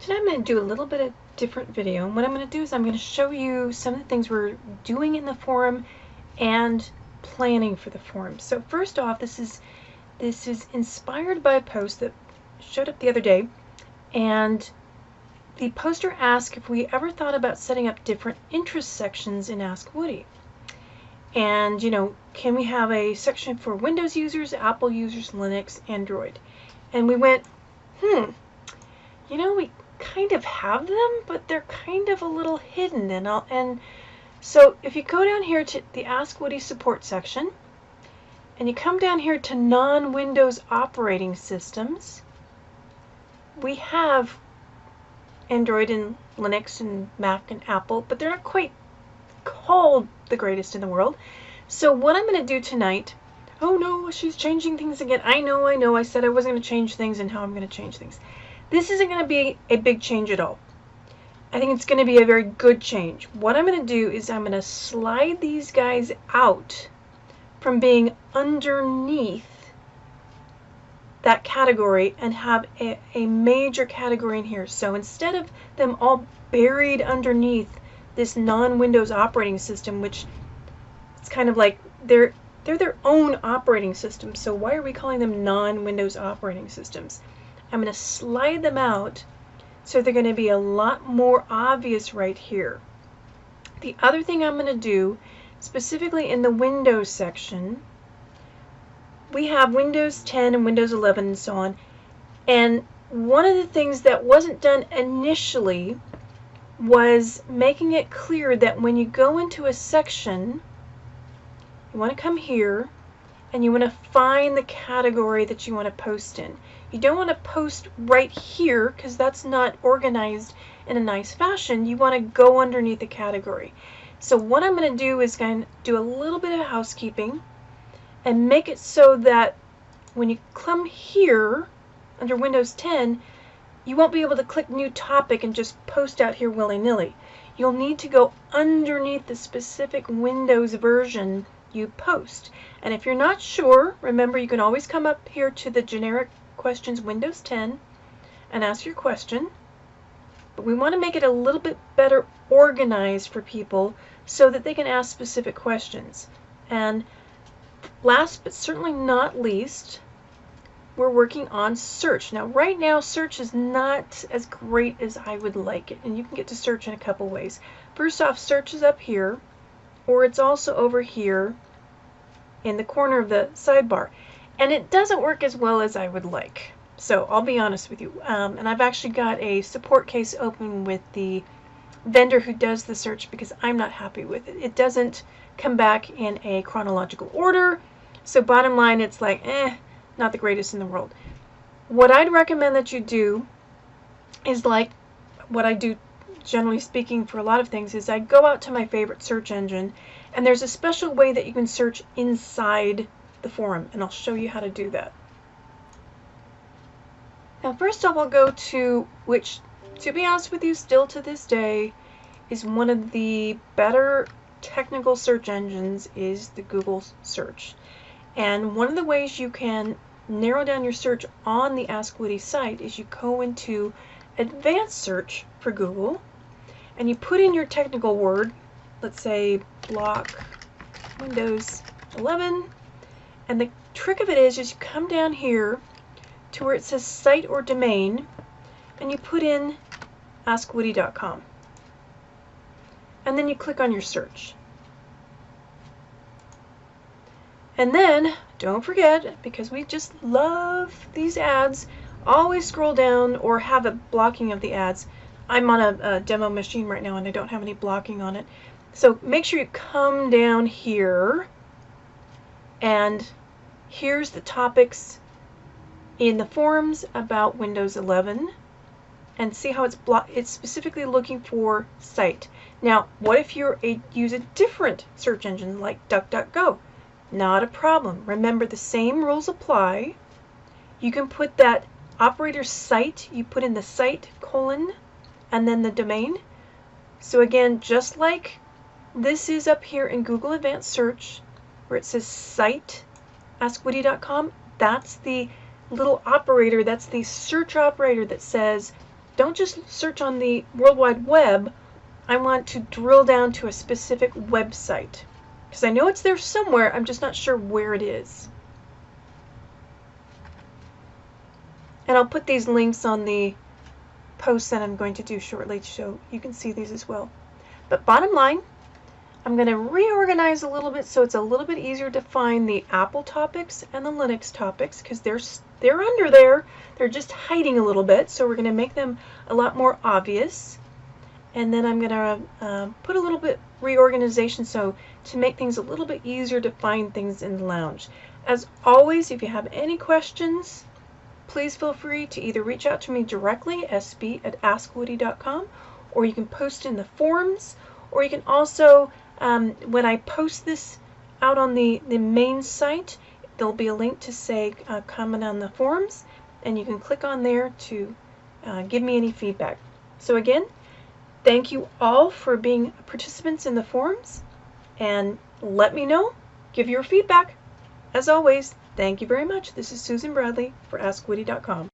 Today I'm going to do a little bit of different video, and what I'm going to do is I'm going to show you some of the things we're doing in the forum and planning for the forum. So first off, this is inspired by a post that showed up the other day, and the poster asked if we ever thought about setting up different interest sections in Ask Woody. And, can we have a section for Windows users, Apple users, Linux, Android? And we went, we kind of have them, but they're kind of a little hidden. And so if you go down here to the Ask Woody support section, and you come down here to non-Windows operating systems, we have Android and Linux and Mac and Apple, but they're not quite called the greatest in the world. So what I'm going to do tonight, oh no, she's changing things again. I know, I said I wasn't going to change things, and how I'm going to change things. This isn't going to be a big change at all. I think it's going to be a very good change. What I'm going to do is I'm going to slide these guys out from being underneath that category and have a major category in here. So instead of them all buried underneath this non-Windows operating system, which it's kind of like they're their own operating system, so why are we calling them non-Windows operating systems? I'm going to slide them out so they're going to be a lot more obvious right here. The other thing I'm going to do, specifically in the Windows section, we have Windows 10 and Windows 11 and so on, and one of the things that wasn't done initially was making it clear that when you go into a section, you want to come here and you want to find the category that you want to post in. You don't want to post right here because that's not organized in a nice fashion. You want to go underneath the category. So what I'm going to do is going to do a little bit of housekeeping and make it so that when you come here under Windows 10, you won't be able to click new topic and just post out here willy-nilly. You'll need to go underneath the specific Windows version you post. And if you're not sure, remember you can always come up here to the generic questions Windows 10 and ask your question. But we want to make it a little bit better organized for people so that they can ask specific questions. And last but certainly not least, we're working on search. Now right now search is not as great as I would like it, and you can get to search in a couple ways. First off, search is up here, or it's also over here in the corner of the sidebar, and it doesn't work as well as I would like. So I'll be honest with you, and I've actually got a support case open with the vendor who does the search because I'm not happy with it. It doesn't come back in a chronological order, so bottom line, it's like not the greatest in the world. What I'd recommend that you do is like what I do generally speaking for a lot of things, is I go out to my favorite search engine, and there's a special way that you can search inside the forum, and I'll show you how to do that. Now first off, I'll go to, which to be honest with you still to this day is one of the better technical search engines, is the Google search. And one of the ways you can narrow down your search on the Ask Woody site is you go into advanced search for Google and you put in your technical word, let's say block Windows 11, and the trick of it is you come down here to where it says site or domain and you put in askwoody.com, and then you click on your search. And then, don't forget, because we just love these ads, always scroll down or have a blocking of the ads. I'm on a demo machine right now and I don't have any blocking on it. So make sure you come down here, and here's the topics in the forums about Windows 11, and see how it's specifically looking for site. Now, what if you use a different search engine like DuckDuckGo? Not a problem. Remember, the same rules apply. You can put that operator site, you put in the site colon and then the domain. So again, just like this is up here in Google Advanced Search where it says site askwoody.com, that's the little operator, that's the search operator that says don't just search on the World Wide Web. I want to drill down to a specific website, because I know it's there somewhere, I'm just not sure where it is. And I'll put these links on the posts that I'm going to do shortly so you can see these as well. But bottom line, I'm going to reorganize a little bit so it's a little bit easier to find the Apple topics and the Linux topics, because they're under there. They're just hiding a little bit, so we're going to make them a lot more obvious. And then I'm going to put a little bit reorganization so to make things a little bit easier to find things in the lounge. As always, if you have any questions, please feel free to either reach out to me directly, sb@askwoody.com, or you can post in the forums, or you can also, when I post this out on the main site, there'll be a link to say comment on the forums, and you can click on there to give me any feedback. So again, thank you all for being participants in the forums, and let me know, give your feedback. As always, thank you very much. This is Susan Bradley for AskWoody.com.